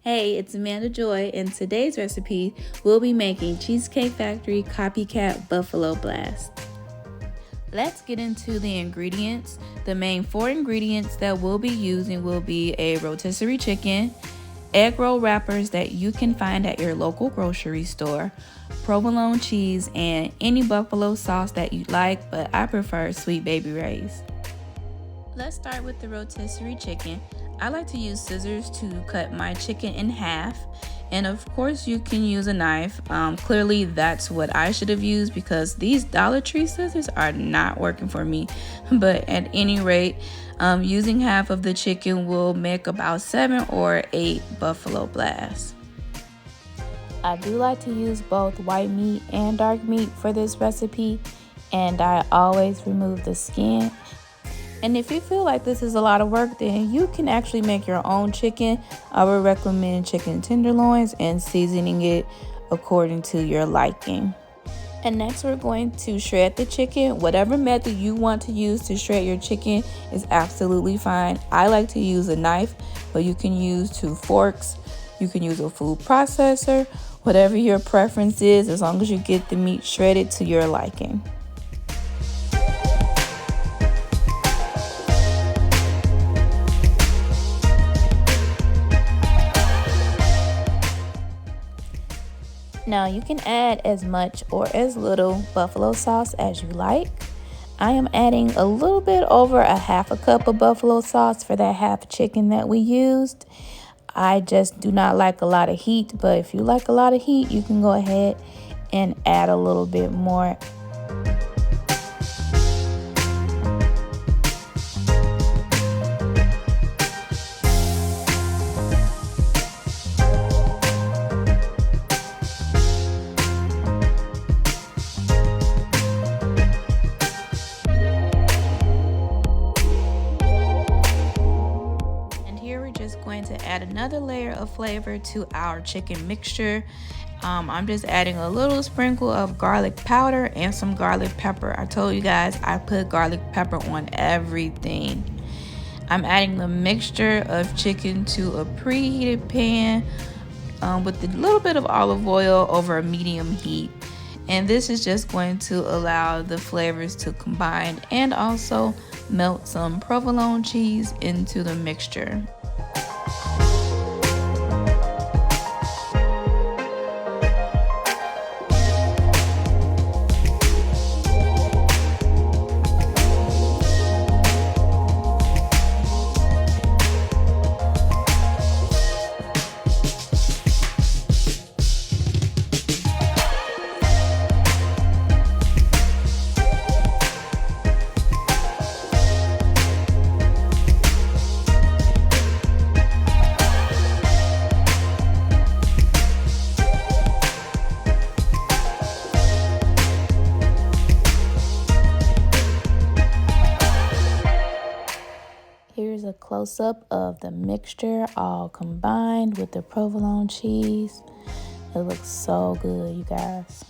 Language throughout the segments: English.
Hey, it's Amanda Joy. In today's recipe, we'll be making Cheesecake Factory Copycat Buffalo Blast. Let's get into the ingredients. The main 4 ingredients that we'll be using will be a rotisserie chicken, egg roll wrappers that you can find at your local grocery store, provolone cheese, and any buffalo sauce that you like, but I prefer Sweet Baby Ray's. Let's start with the rotisserie chicken. I like to use scissors to cut my chicken in half, and of course you can use a knife. Clearly that's what I should have used because these Dollar Tree scissors are not working for me. But at any rate, using half of the chicken will make about 7 or 8 buffalo blasts. I do like to use both white meat and dark meat for this recipe, and I always remove the skin. And if you feel like this is a lot of work, then you can actually make your own chicken. I would recommend chicken tenderloins and seasoning it according to your liking. And next we're going to shred the chicken. Whatever method you want to use to shred your chicken is absolutely fine. I like to use a knife, but you can use 2 forks. You can use a food processor, whatever your preference is, as long as you get the meat shredded to your liking. Now you can add as much or as little buffalo sauce as you like. I am adding a little bit over a half a cup of buffalo sauce for that half chicken that we used. I just do not like a lot of heat, but if you like a lot of heat, you can go ahead and add a little bit more. Going to add another layer of flavor to our chicken mixture. I'm just adding a little sprinkle of garlic powder and some garlic pepper. I told you guys I put garlic pepper on everything. I'm adding the mixture of chicken to a preheated pan with a little bit of olive oil over a medium heat. And this is just going to allow the flavors to combine and also melt some provolone cheese into the mixture. Here's a close-up of the mixture all combined with the provolone cheese. It looks so good, you guys.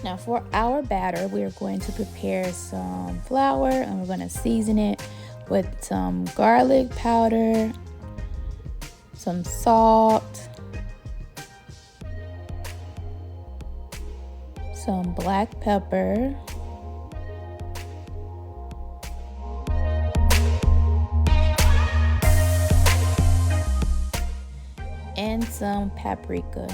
Now for our batter, we're going to prepare some flour and we're going to season it with some garlic powder, some salt, some black pepper, and some paprika.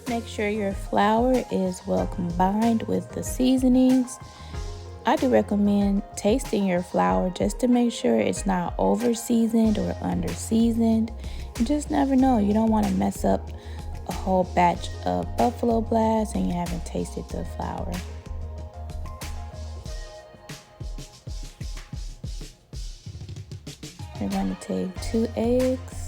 Make sure your flour is well combined with the seasonings. I do recommend tasting your flour just to make sure it's not over seasoned or under seasoned. You just never know. You don't want to mess up a whole batch of buffalo blast and you haven't tasted the flour. We're going to take 2 eggs,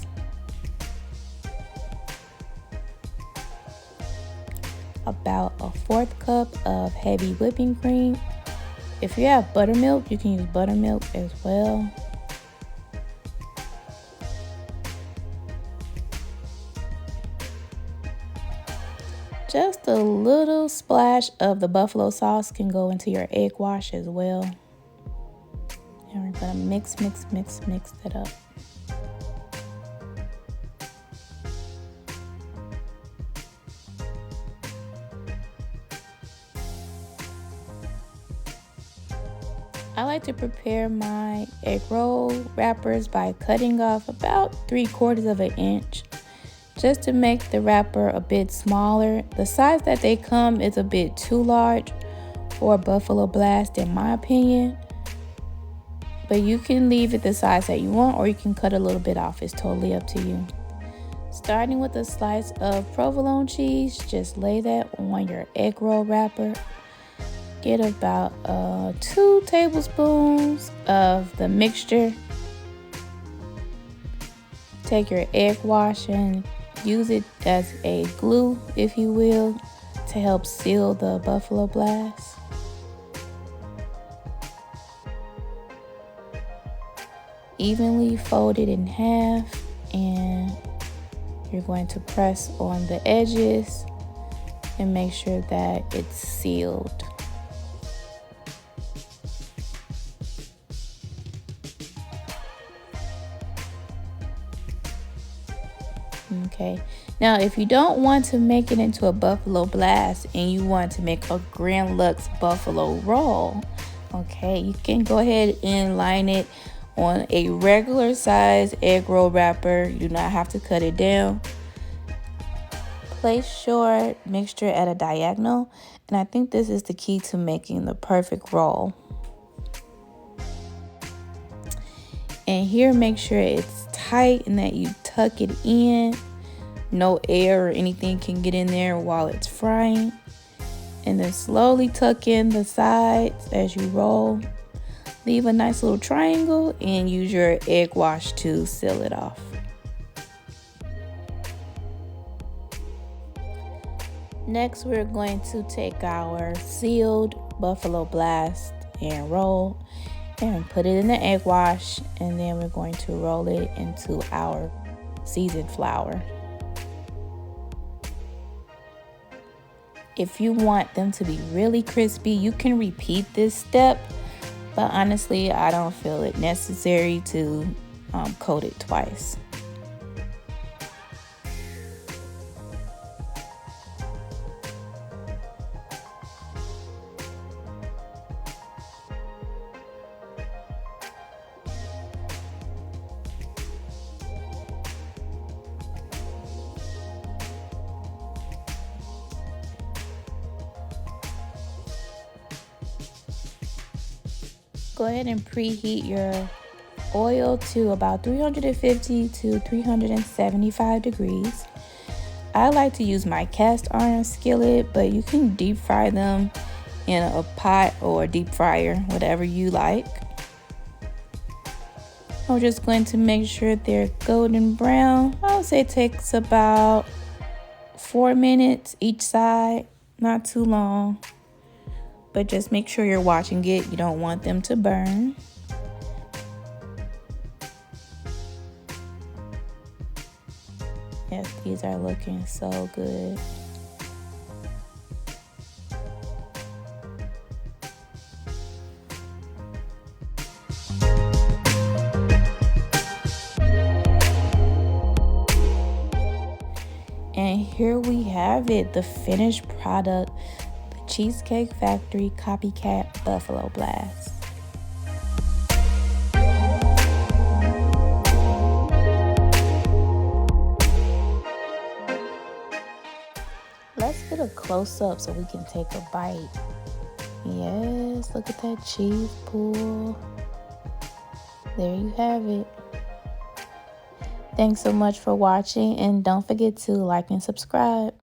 about a 1/4 cup of heavy whipping cream, If you have buttermilk, you can use buttermilk as well. Just a little splash of the buffalo sauce can go into your egg wash as well. And we're gonna mix that up. I like to prepare my egg roll wrappers by cutting off about 3/4 of an inch just to make the wrapper a bit smaller. The size that they come is a bit too large for a buffalo blast in my opinion, but you can leave it the size that you want or you can cut a little bit off. It's totally up to you. Starting with a slice of provolone cheese, just lay that on your egg roll wrapper. Get about 2 tablespoons of the mixture. Take your egg wash and use it as a glue, if you will, to help seal the buffalo blast. Evenly fold it in half, and you're going to press on the edges and make sure that it's sealed. Okay, now if you don't want to make it into a buffalo blast and you want to make a Grand Lux buffalo roll, okay, you can go ahead and line it on a regular size egg roll wrapper. You do not have to cut it down. Place your mixture at a diagonal, and I think this is the key to making the perfect roll. And here, make sure it's tight and that you tuck it in. No air or anything can get in there while it's frying. And then slowly tuck in the sides as you roll. Leave a nice little triangle and use your egg wash to seal it off. Next, we're going to take our sealed buffalo blast and roll and put it in the egg wash, and then we're going to roll it into our seasoned flour. If you want them to be really crispy, you can repeat this step, but honestly, I don't feel it necessary to coat it twice. Go ahead and preheat your oil to about 350 to 375 degrees. I like to use my cast iron skillet, but you can deep fry them in a pot or a deep fryer, whatever you like. I'm just going to make sure they're golden brown. I would say it takes about 4 minutes each side, not too long. But just make sure you're watching it. You don't want them to burn. Yes, these are looking so good. And here we have it, the finished product. Cheesecake Factory Copycat Buffalo Blast. Let's get a close-up so we can take a bite. Yes, look at that cheese pool. There you have it. Thanks so much for watching, and don't forget to like and subscribe.